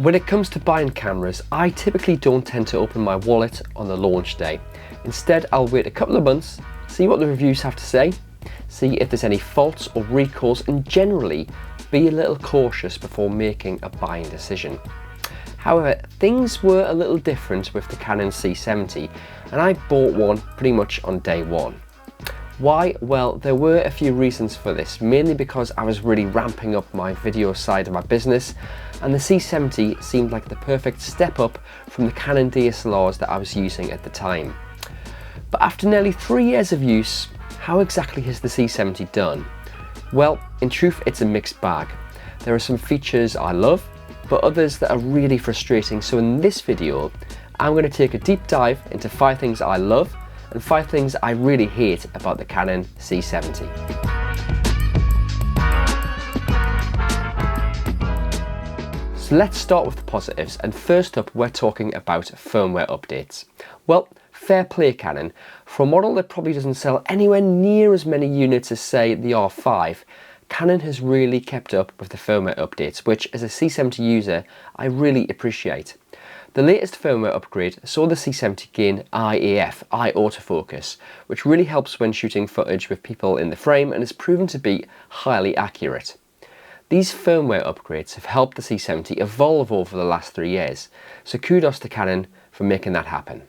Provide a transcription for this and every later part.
When it comes to buying cameras, I typically don't tend to open my wallet on the launch day. Instead, I'll wait a couple of months, see what the reviews have to say, see if there's any faults or recalls, and generally be a little cautious before making a buying decision. However, things were a little different with the Canon C70, and I bought one pretty much on day one. Why? Well, there were a few reasons for this, mainly because I was really ramping up my video side of my business, and the C70 seemed like the perfect step up from the Canon DSLRs that I was using at the time. But after nearly 3 years of use, how exactly has the C70 done? Well, in truth, it's a mixed bag. There are some features I love, but others that are really frustrating. So in this video, I'm going to take a deep dive into 5 things I love and 5 things I really hate about the Canon C70. So let's start with the positives, and first up we're talking about firmware updates. Well, fair play Canon. For a model that probably doesn't sell anywhere near as many units as say the R5, Canon has really kept up with the firmware updates, which as a C70 user I really appreciate. The latest firmware upgrade saw the C70 gain IAF, eye autofocus, which really helps when shooting footage with people in the frame and is proven to be highly accurate. These firmware upgrades have helped the C70 evolve over the last 3 years, so kudos to Canon for making that happen.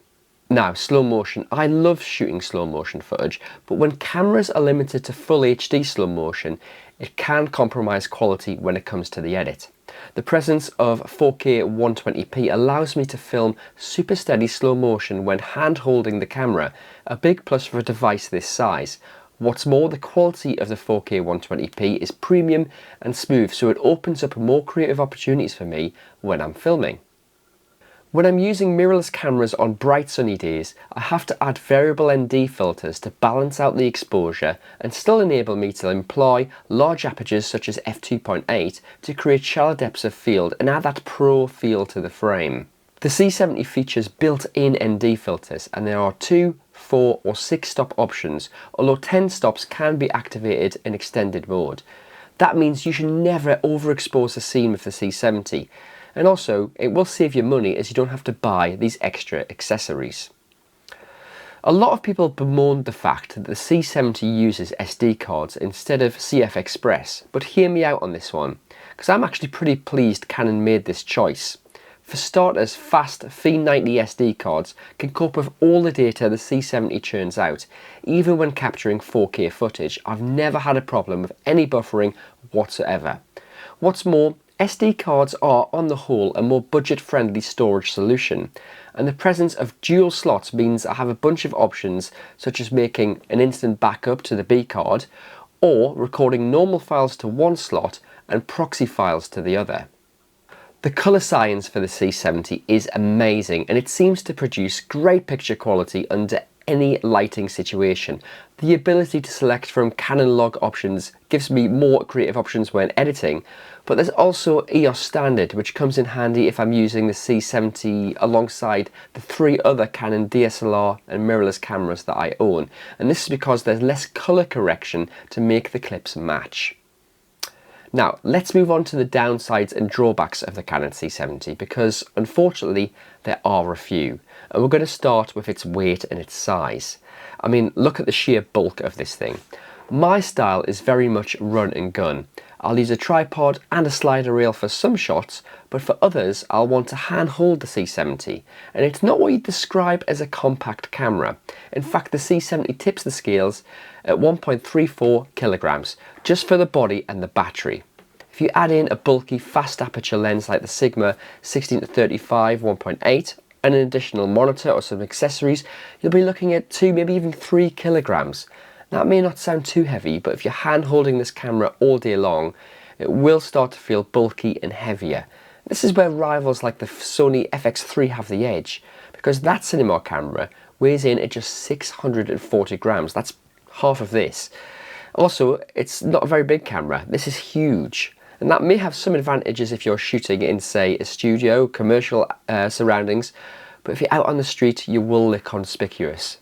Now, slow motion. I love shooting slow motion footage, but when cameras are limited to full HD slow motion, it can compromise quality when it comes to the edit. The presence of 4K 120p allows me to film super steady slow motion when hand holding the camera, a big plus for a device this size. What's more, the quality of the 4K 120p is premium and smooth, so it opens up more creative opportunities for me when I'm filming. When I'm using mirrorless cameras on bright sunny days, I have to add variable ND filters to balance out the exposure and still enable me to employ large apertures such as f2.8 to create shallow depths of field and add that pro feel to the frame. The C70 features built-in ND filters, and there are 2, 4 or 6 stop options, although 10 stops can be activated in extended mode. That means you should never overexpose a scene with the C70. And also, it will save you money as you don't have to buy these extra accessories. A lot of people bemoaned the fact that the C70 uses SD cards instead of CF Express, but hear me out on this one, because I'm actually pretty pleased Canon made this choice. For starters, fast F90 SD cards can cope with all the data the C70 churns out. Even when capturing 4K footage, I've never had a problem with any buffering whatsoever. What's more, SD cards are, on the whole, a more budget-friendly storage solution, and the presence of dual slots means I have a bunch of options, such as making an instant backup to the B card, or recording normal files to one slot and proxy files to the other. The colour science for the C70 is amazing, and it seems to produce great picture quality under any lighting situation. The ability to select from Canon log options gives me more creative options when editing, but there's also EOS standard, which comes in handy if I'm using the C70 alongside the 3 other Canon DSLR and mirrorless cameras that I own, and this is because there's less colour correction to make the clips match. Now, let's move on to the downsides and drawbacks of the Canon C70, because unfortunately there are a few, and we're going to start with its weight and its size. I mean, look at the sheer bulk of this thing. My style is very much run and gun. I'll use a tripod and a slider rail for some shots, but for others I'll want to hand hold the C70, and it's not what you'd describe as a compact camera. In fact, the C70 tips the scales at 1.34 kilograms, just for the body and the battery. If you add in a bulky fast aperture lens like the Sigma 16-35 1.8 and an additional monitor or some accessories, you'll be looking at 2, maybe even 3 kilograms. That may not sound too heavy, but if you're hand holding this camera all day long, it will start to feel bulky and heavier. This is where rivals like the Sony FX3 have the edge, because that cinema camera weighs in at just 640 grams. That's half of this. Also, it's not a very big camera. This is huge, and that may have some advantages if you're shooting in, say, a studio, commercial surroundings, but if you're out on the street, you will look conspicuous.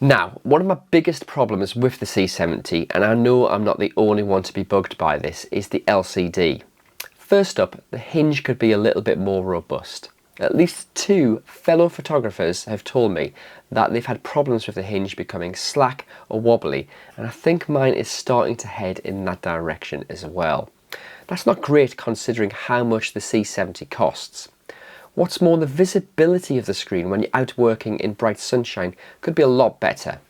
Now, one of my biggest problems with the C70, and I know I'm not the only one to be bugged by this, is the LCD. First up, the hinge could be a little bit more robust. At least 2 fellow photographers have told me that they've had problems with the hinge becoming slack or wobbly, and I think mine is starting to head in that direction as well. That's not great considering how much the C70 costs. What's more, the visibility of the screen when you're out working in bright sunshine could be a lot better.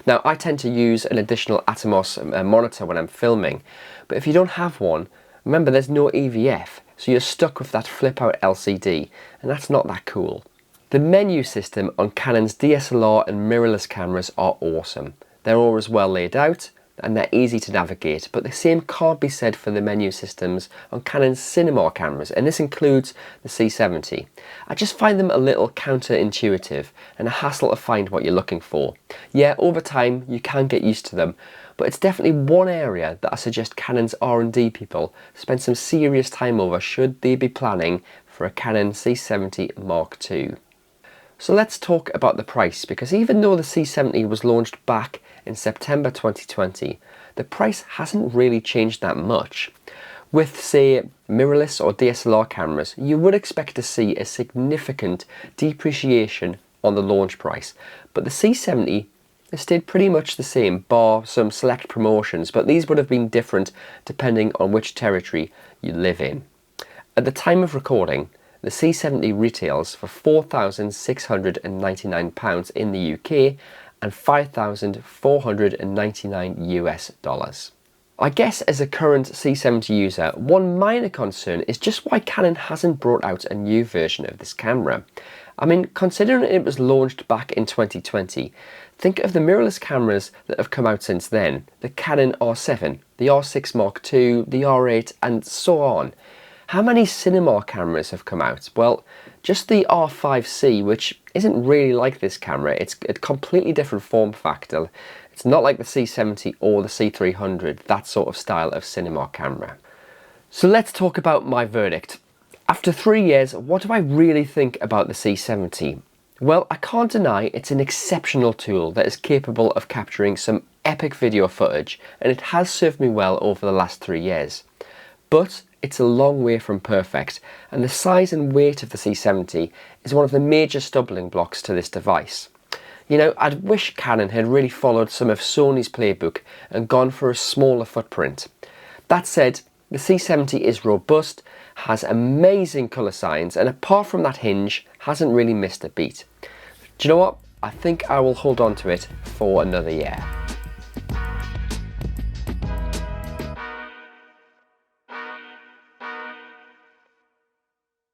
Now, I tend to use an additional Atomos monitor when I'm filming, but if you don't have one, remember there's no EVF, so you're stuck with that flip out LCD, and that's not that cool. The menu system on Canon's DSLR and mirrorless cameras are awesome. They're always well laid out and they're easy to navigate, but the same can't be said for the menu systems on Canon's cinema cameras, and this includes the C70. I just find them a little counterintuitive and a hassle to find what you're looking for. Yeah, over time you can get used to them, but it's definitely one area that I suggest Canon's R&D people spend some serious time over should they be planning for a Canon C70 Mark II. So let's talk about the price, because even though the C70 was launched back in September 2020, the price hasn't really changed that much. With, say, mirrorless or DSLR cameras, you would expect to see a significant depreciation on the launch price, but the C70 has stayed pretty much the same, bar some select promotions, but these would have been different depending on which territory you live in. At the time of recording, the C70 retails for £4,699 in the UK and $5,499 US. I guess as a current C70 user, one minor concern is just why Canon hasn't brought out a new version of this camera. I mean, considering it was launched back in 2020, think of the mirrorless cameras that have come out since then, the Canon R7, the R6 Mark II, the R8 and so on. How many cinema cameras have come out? Well, just the R5C, which isn't really like this camera. It's a completely different form factor. It's not like the C70 or the C300, that sort of style of cinema camera. So let's talk about my verdict. After 3 years, what do I really think about the C70? Well, I can't deny it's an exceptional tool that is capable of capturing some epic video footage, and it has served me well over the last 3 years. But it's a long way from perfect, and the size and weight of the C70 is one of the major stumbling blocks to this device. You know, I'd wish Canon had really followed some of Sony's playbook and gone for a smaller footprint. That said, the C70 is robust, has amazing colour science, and apart from that hinge, hasn't really missed a beat. Do you know what? I think I will hold on to it for another year.